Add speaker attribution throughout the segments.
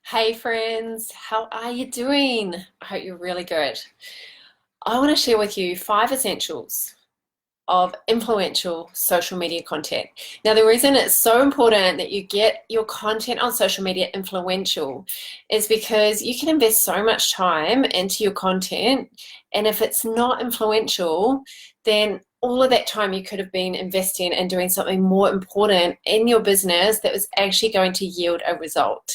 Speaker 1: Hey friends, how are you doing? I hope you're really good. I want to share with you 5 essentials of influential social media content. Now, the reason it's so important that you get your content on social media influential is because you can invest so much time into your content, and if it's not influential, then all of that time you could have been investing in doing something more important in your business that was actually going to yield a result.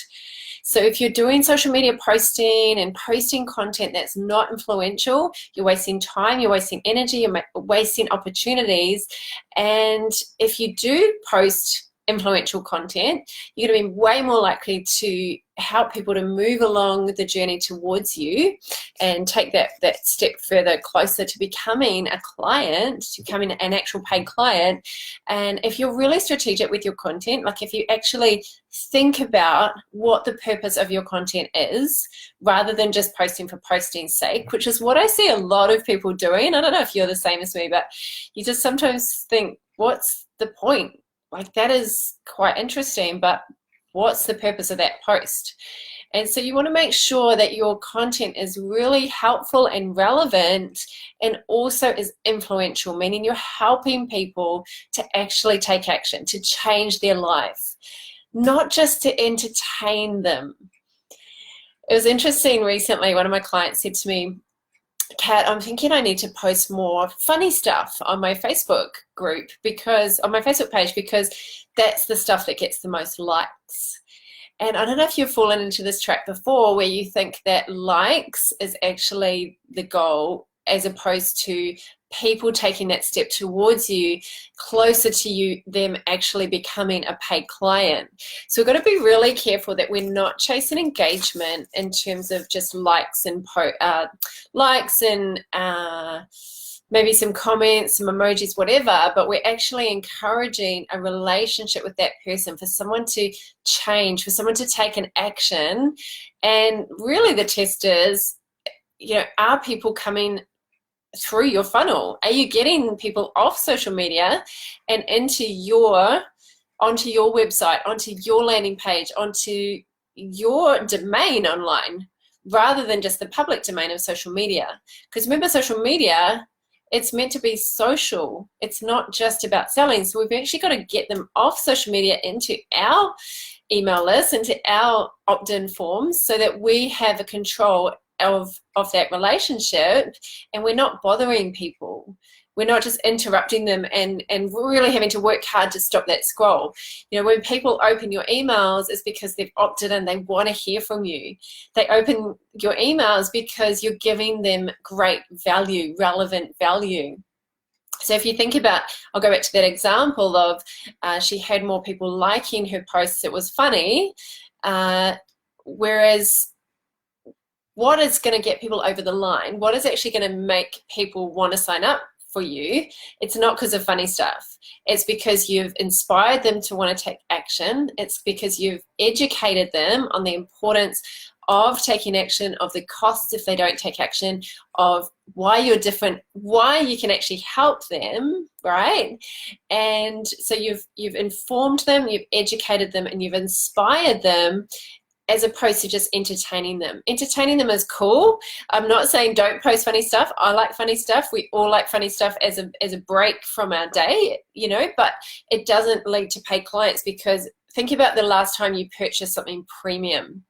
Speaker 1: So if you're doing social media posting and posting content that's not influential, you're wasting time, you're wasting energy, you're wasting opportunities. And if you do post influential content, you're going to be way more likely to help people to move along the journey towards you and take that step further closer to becoming a client, to becoming an actual paid client. And if you're really strategic with your content, like if you actually think about what the purpose of your content is rather than just posting for posting's sake, which is what I see a lot of people doing. I don't know if you're the same as me, but you just sometimes think, what's the point? Like, that is quite interesting, but what's the purpose of that post? And so you want to make sure that your content is really helpful and relevant and also is influential, meaning you're helping people to actually take action, to change their life, not just to entertain them. It was interesting recently, one of my clients said to me, Kat, I'm thinking I need to post more funny stuff on my Facebook group on my Facebook page, because that's the stuff that gets the most likes. And I don't know if you've fallen into this trap before where you think that likes is actually the goal as opposed to people taking that step towards you, closer to you, them actually becoming a paid client. So we've got to be really careful that we're not chasing engagement in terms of just likes and maybe some comments, some emojis, whatever, but we're actually encouraging a relationship with that person, for someone to change, for someone to take an action. And really the test is, are people coming through your funnel? Are you getting people off social media and onto your website, onto your landing page, onto your domain online, rather than just the public domain of social media? Because remember, social media, it's meant to be social. It's not just about selling. So we've actually got to get them off social media into our email list, into our opt-in forms, so that we have a control of that relationship, and we're not bothering people. We're not just interrupting them and really having to work hard to stop that scroll. When people open your emails, it's because they've opted in, they want to hear from you. They open your emails because you're giving them great value, relevant value. So if you think about, I'll go back to that example of she had more people liking her posts. It was funny. Whereas what is going to get people over the line, what is actually going to make people want to sign up for you, it's not because of funny stuff. It's because you've inspired them to want to take action. It's because you've educated them on the importance of taking action, of the costs if they don't take action, of why you're different, why you can actually help them, right? And so you've informed them, you've educated them, and you've inspired them, as opposed to just entertaining them. Entertaining them is cool. I'm not saying don't post funny stuff. I like funny stuff. We all like funny stuff as a break from our day, but it doesn't lead to paid clients, because think about the last time you purchased something premium.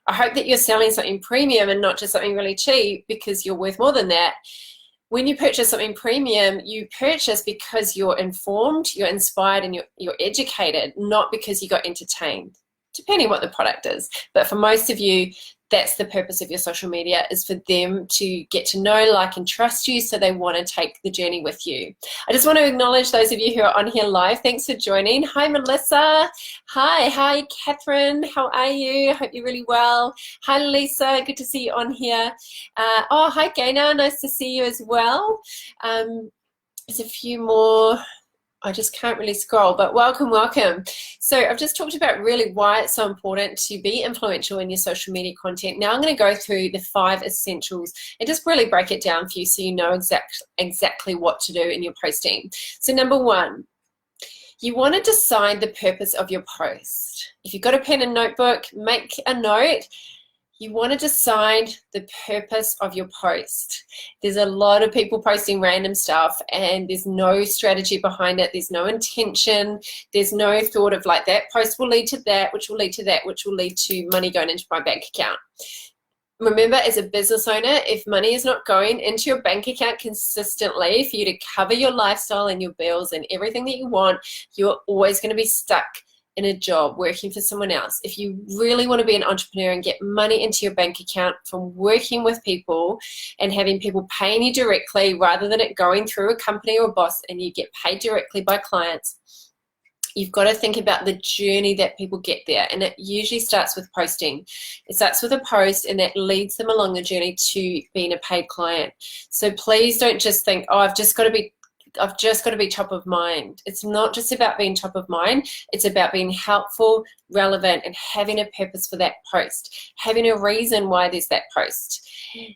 Speaker 1: I hope that you're selling something premium and not just something really cheap, because you're worth more than that. When you purchase something premium, you purchase because you're informed, you're inspired, and you're educated, not because you got entertained, depending what the product is. But for most of you, that's the purpose of your social media, is for them to get to know, like, and trust you, so they want to take the journey with you. I just want to acknowledge those of you who are on here live. Thanks for joining. Hi, Melissa. Hi, Catherine. How are you? I hope you're really well. Hi, Lisa. Good to see you on here. Hi, Gaina. Nice to see you as well. There's a few more. I just can't really scroll, but welcome. So I've just talked about really why it's so important to be influential in your social media content. Now I'm going to go through the 5 essentials and just really break it down for you, so you know exactly what to do in your posting. So number 1, You want to decide the purpose of your post. If you've got a pen and notebook, make a note. You want to decide the purpose of your post. There's a lot of people posting random stuff and there's no strategy behind it. There's no intention. There's no thought of like, that post will lead to that, which will lead to that, which will lead to money going into my bank account. Remember, as a business owner, if money is not going into your bank account consistently for you to cover your lifestyle and your bills and everything that you want, you're always going to be stuck in a job working for someone else. If you really want to be an entrepreneur and get money into your bank account from working with people and having people paying you directly rather than it going through a company or a boss and you get paid directly by clients, you've got to think about the journey that people get there. And it usually starts with posting. It starts with a post and that leads them along the journey to being a paid client. So please don't just think, oh, I've just got to be top of mind. It's not just about being top of mind. It's about being helpful, relevant, and having a purpose for that post, having a reason why there's that post.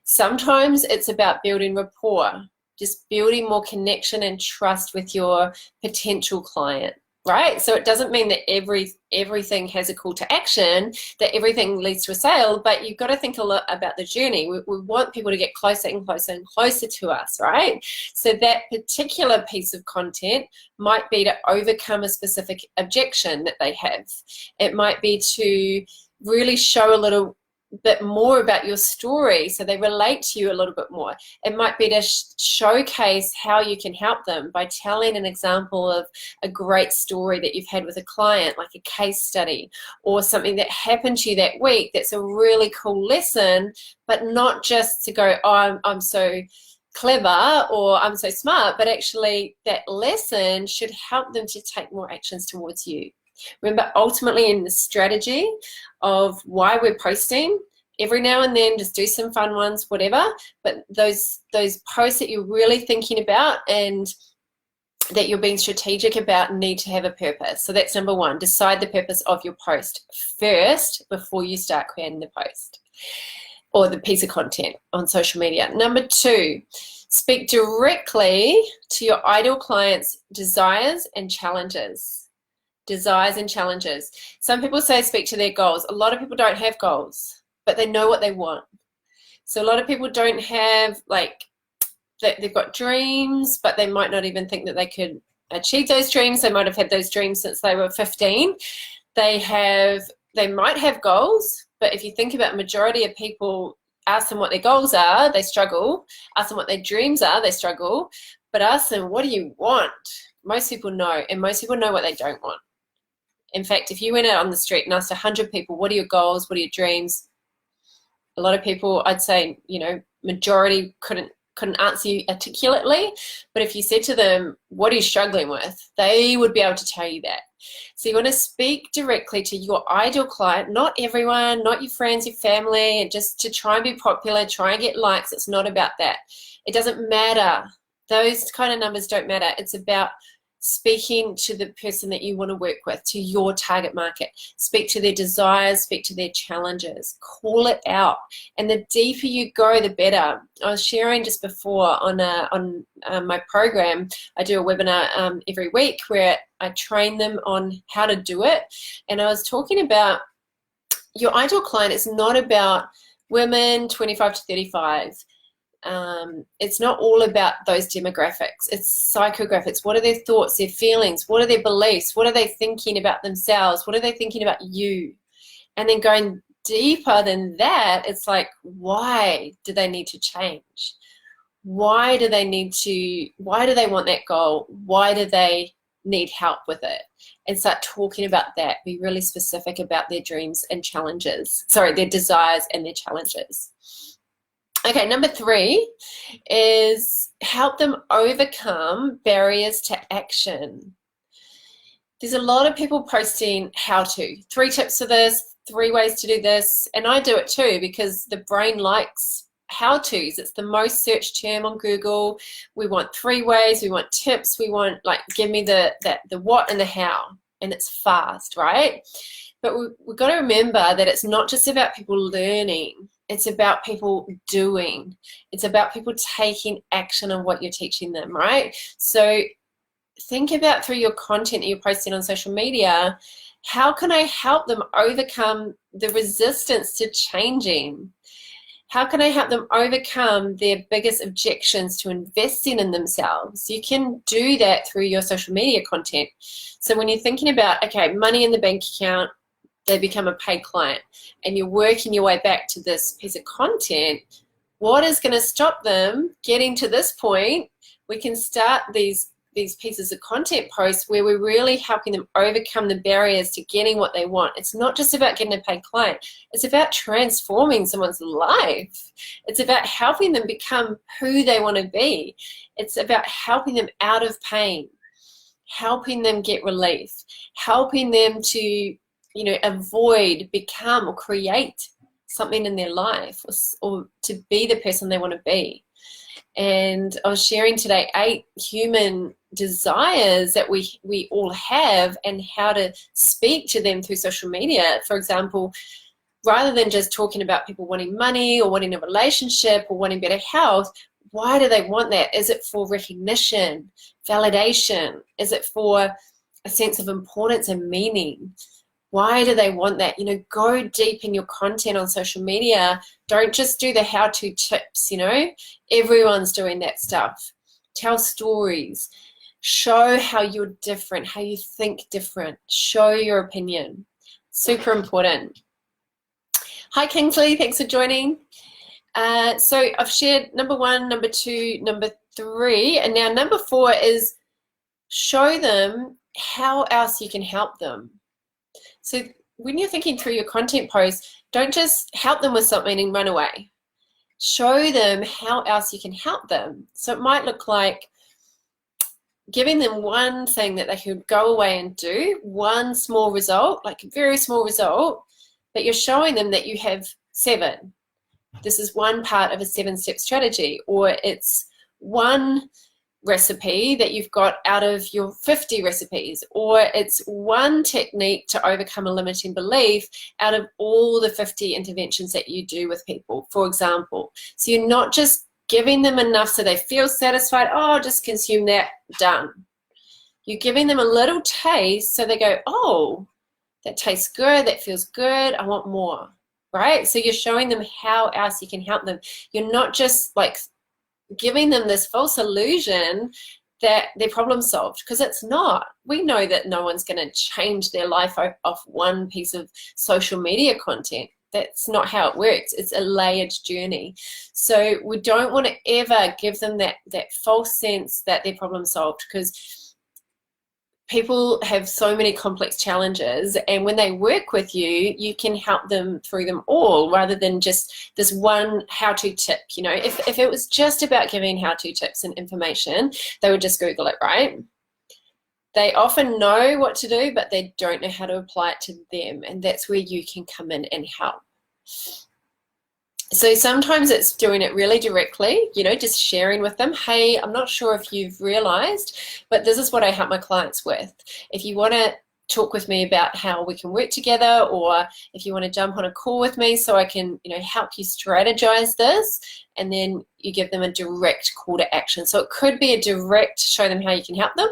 Speaker 1: Sometimes it's about building rapport, just building more connection and trust with your potential client. Right? So it doesn't mean that everything has a call to action, that everything leads to a sale, but you've got to think a lot about the journey. We want people to get closer and closer and closer to us, right? So that particular piece of content might be to overcome a specific objection that they have. It might be to really show a little bit more about your story so they relate to you a little bit more. It might be to showcase how you can help them by telling an example of a great story that you've had with a client, like a case study or something that happened to you that week that's a really cool lesson, but not just to go, oh, I'm so clever or I'm so smart, but actually that lesson should help them to take more actions towards you. Remember, ultimately in the strategy of why we're posting, every now and then just do some fun ones, whatever, but those posts that you're really thinking about and that you're being strategic about need to have a purpose. So that's number one, decide the purpose of your post first before you start creating the post or the piece of content on social media. Number two, speak directly to your ideal clients' desires and challenges. Desires and challenges. Some people say speak to their goals. A lot of people don't have goals, but they know what they want. So a lot of people don't have, like, they've got dreams, but they might not even think that they could achieve those dreams. They might have had those dreams since they were 15. They might have goals, but if you think about majority of people, ask them what their goals are, they struggle. Ask them what their dreams are, they struggle. But ask them, what do you want? Most people know, and most people know what they don't want. In fact, if you went out on the street and asked 100 people, what are your goals, what are your dreams? A lot of people, I'd say, majority couldn't answer you articulately. But if you said to them, what are you struggling with? They would be able to tell you that. So you want to speak directly to your ideal client, not everyone, not your friends, your family, and just to try and be popular, try and get likes. It's not about that. It doesn't matter. Those kind of numbers don't matter. It's about speaking to the person that you want to work with, to your target market. Speak to their desires, speak to their challenges, call it out. And the deeper you go, the better. I was sharing just before on my program, I do a webinar every week where I train them on how to do it. And I was talking about your ideal client is not about women 25 to 35. It's not all about those demographics. It's psychographics. What are their thoughts, their feelings? What are their beliefs? What are they thinking about themselves? What are they thinking about you? And then going deeper than that, it's like, why do they need to change? Why do they want that goal? Why do they need help with it? And start talking about that. Be really specific about their dreams and challenges. Sorry, their desires and their challenges. Okay, number three is help them overcome barriers to action. There's a lot of people posting how to. 3 tips for this, 3 ways to do this, and I do it too because the brain likes how-tos. It's the most searched term on Google. We want 3 ways, we want tips, we want, like, give me the what and the how, and it's fast, right? But we've got to remember that it's not just about people learning. It's about people doing. It's about people taking action on what you're teaching them, right? So think about through your content that you're posting on social media, how can I help them overcome the resistance to changing? How can I help them overcome their biggest objections to investing in themselves? You can do that through your social media content. So when you're thinking about, okay, money in the bank account, they become a paid client, and you're working your way back to this piece of content, what is going to stop them getting to this point? We can start these pieces of content posts where we're really helping them overcome the barriers to getting what they want. It's not just about getting a paid client. It's about transforming someone's life. It's about helping them become who they want to be. It's about helping them out of pain, helping them get relief, helping them to, avoid, become, or create something in their life, or to be the person they want to be. And I was sharing today 8 human desires that we all have, and how to speak to them through social media. For example, rather than just talking about people wanting money or wanting a relationship or wanting better health, why do they want that? Is it for recognition, validation? Is it for a sense of importance and meaning? Why do they want that? Go deep in your content on social media. Don't just do the how-to tips, Everyone's doing that stuff. Tell stories. Show how you're different, how you think different. Show your opinion. Super important. Hi, Kingsley. Thanks for joining. So I've shared number 1, number 2, number 3, and now number 4 is show them how else you can help them. So when you're thinking through your content posts, don't just help them with something and run away. Show them how else you can help them. So it might look like giving them one thing that they could go away and do, one small result, like a very small result, but you're showing them that you have 7. This is one part of a 7-step strategy, or it's one recipe that you've got out of your 50 recipes, or it's one technique to overcome a limiting belief out of all the 50 interventions that you do with people, for example. So you're not just giving them enough so they feel satisfied, oh, just consume that, done. You're giving them a little taste so they go, oh, that tastes good, that feels good, I want more, right? So you're showing them how else you can help them. You're not just like giving them this false illusion that they're problem solved, because it's not. We know that no one's going to change their life off one piece of social media content. That's not how it works. It's a layered journey. So we don't want to ever give them that false sense that they're problem solved, because people have so many complex challenges, and when they work with you, you can help them through them all, rather than just this one how-to tip. If it was just about giving how-to tips and information, they would just Google it, right? They often know what to do, but they don't know how to apply it to them, and that's where you can come in and help. So sometimes it's doing it really directly, just sharing with them, hey, I'm not sure if you've realized, but this is what I help my clients with. If you want to talk with me about how we can work together, or if you want to jump on a call with me so I can, help you strategize this, and then you give them a direct call to action. So it could be a direct, show them how you can help them,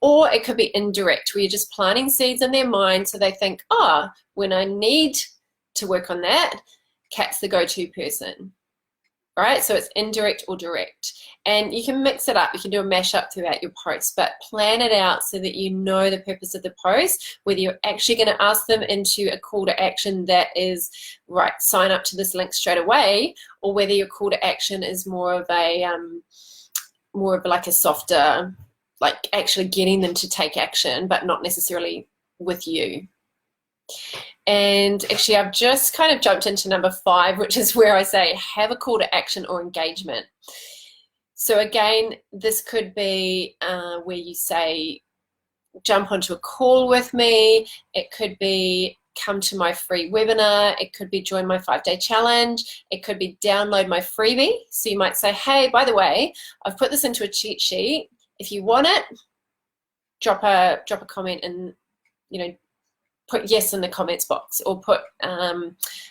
Speaker 1: or it could be indirect, where you're just planting seeds in their mind so they think, oh, when I need to work on that, Kat's the go-to person, right? So it's indirect or direct. And you can mix it up. You can do a mashup throughout your post, but plan it out so that you know the purpose of the post, whether you're actually going to ask them into a call to action that is, right, sign up to this link straight away, or whether your call to action is more of like a softer, like actually getting them to take action, but not necessarily with you. And actually, I've just kind of jumped into number 5, which is where I say have a call to action or engagement. So again, this could be where you say jump onto a call with me. It could be come to my free webinar. It could be join my 5-day challenge. It could be download my freebie. So you might say, hey, by the way, I've put this into a cheat sheet. If you want it, drop a comment and put yes in the comments box, or put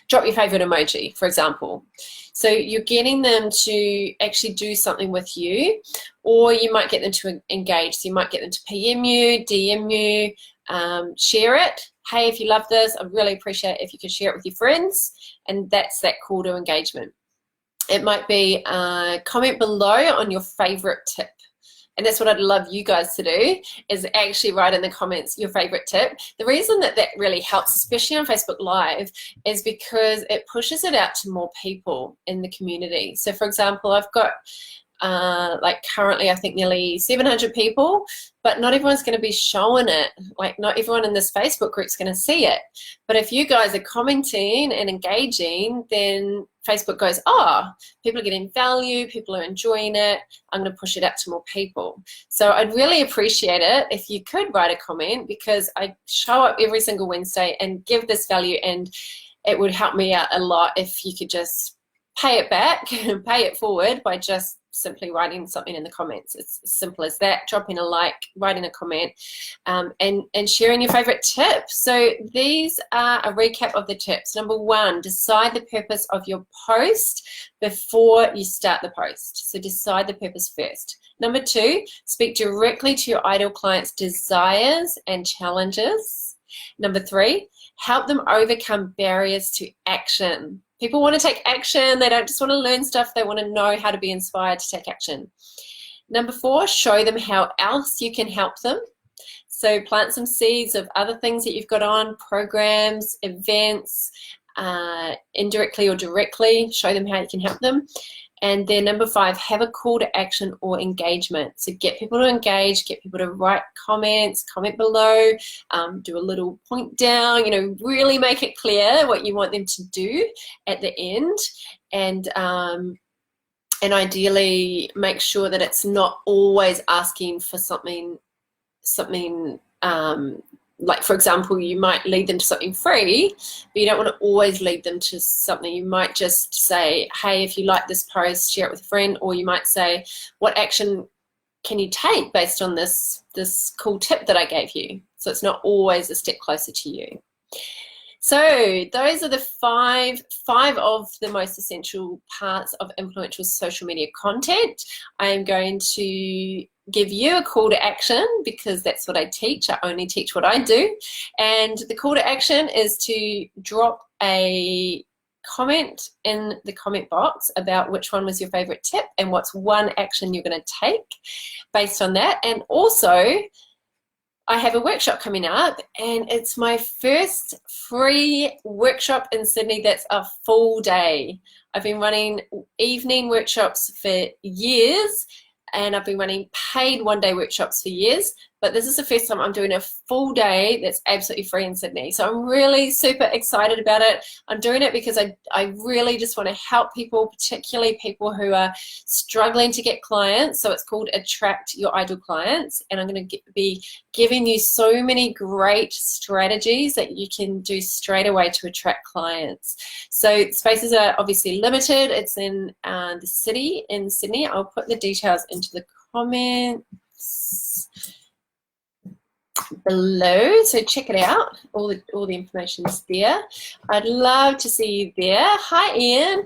Speaker 1: drop your favorite emoji, for example. So you're getting them to actually do something with you, or you might get them to engage. So you might get them to PM you, DM you, share it. Hey, if you love this, I'd really appreciate it if you could share it with your friends. And that's that call to engagement. It might be comment below on your favorite tip. And that's what I'd love you guys to do, is actually write in the comments your favorite tip. The reason that that really helps, especially on Facebook Live, is because it pushes it out to more people in the community. So for example, I've got like currently I think nearly 700 people, but not everyone's going to be showing it. Like not everyone in this Facebook group is going to see it. But if you guys are commenting and engaging, then Facebook goes, oh, people are getting value, people are enjoying it, I'm going to push it out to more people. So I'd really appreciate it if you could write a comment, because I show up every single Wednesday and give this value, and it would help me out a lot if you could just pay it back and pay it forward by just simply writing something in the comments. It's as simple as that. Dropping a like, writing a comment, and sharing your favorite tip. So these are a recap of the tips. Number one, decide the purpose of your post before you start the post. So decide the purpose first. Number two, speak directly to your ideal client's desires and challenges. Number three, help them overcome barriers to action. People want to take action. They don't just want to learn stuff. They want to know how to be inspired to take action. Number four, show them how else you can help them. So plant some seeds of other things that you've got on, programs, events, indirectly or directly. Show them how you can help them. And then number five, have a call to action or engagement. So get people to engage, get people to write comments, comment below, do a little point down, really make it clear what you want them to do at the end. And ideally make sure that it's not always asking for something like, for example, you might lead them to something free, but you don't want to always lead them to something. You might just say, hey, if you like this post, share it with a friend. Or you might say, what action can you take based on this cool tip that I gave you? So it's not always a step closer to you. So those are the five of the most essential parts of influential social media content. I'm going to give you a call to action, because that's what I teach. I only teach what I do. And the call to action is to drop a comment in the comment box about which one was your favorite tip and what's one action you're going to take based on that. And also, I have a workshop coming up, and it's my first free workshop in Sydney that's a full day. I've been running evening workshops for years, and I've been running paid one-day workshops for years, but this is the first time I'm doing a full day that's absolutely free in Sydney. So I'm really super excited about it. I'm doing it because I really just want to help people, particularly people who are struggling to get clients. So it's called Attract Your Ideal Clients, and I'm going to be giving you so many great strategies that you can do straight away to attract clients. So spaces are obviously limited. It's in the city in Sydney. I'll put the details into the comments below, so check it out. All the information is there. I'd love to see you there. Hi Ian.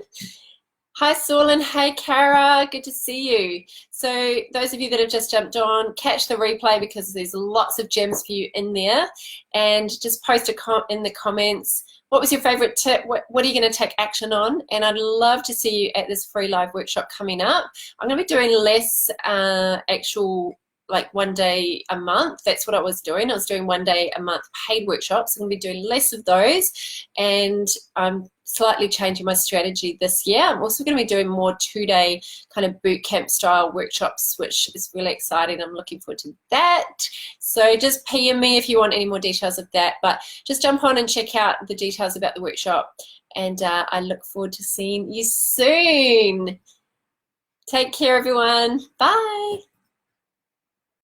Speaker 1: Hi Sorlin. Hey Cara, good to see you. So those of you that have just jumped on, catch the replay, because there's lots of gems for you in there. And just post in the comments, what was your favorite tip? What are you going to take action on? And I'd love to see you at this free live workshop coming up. I'm going to be doing less actual, like one day a month. That's what I was doing. I was doing one day a month paid workshops. I'm going to be doing less of those, and I'm slightly changing my strategy this year. I'm also going to be doing more 2-day kind of boot camp style workshops, which is really exciting. I'm looking forward to that. So just PM me if you want any more details of that, but just jump on and check out the details about the workshop, and I look forward to seeing you soon. Take care, everyone. Bye.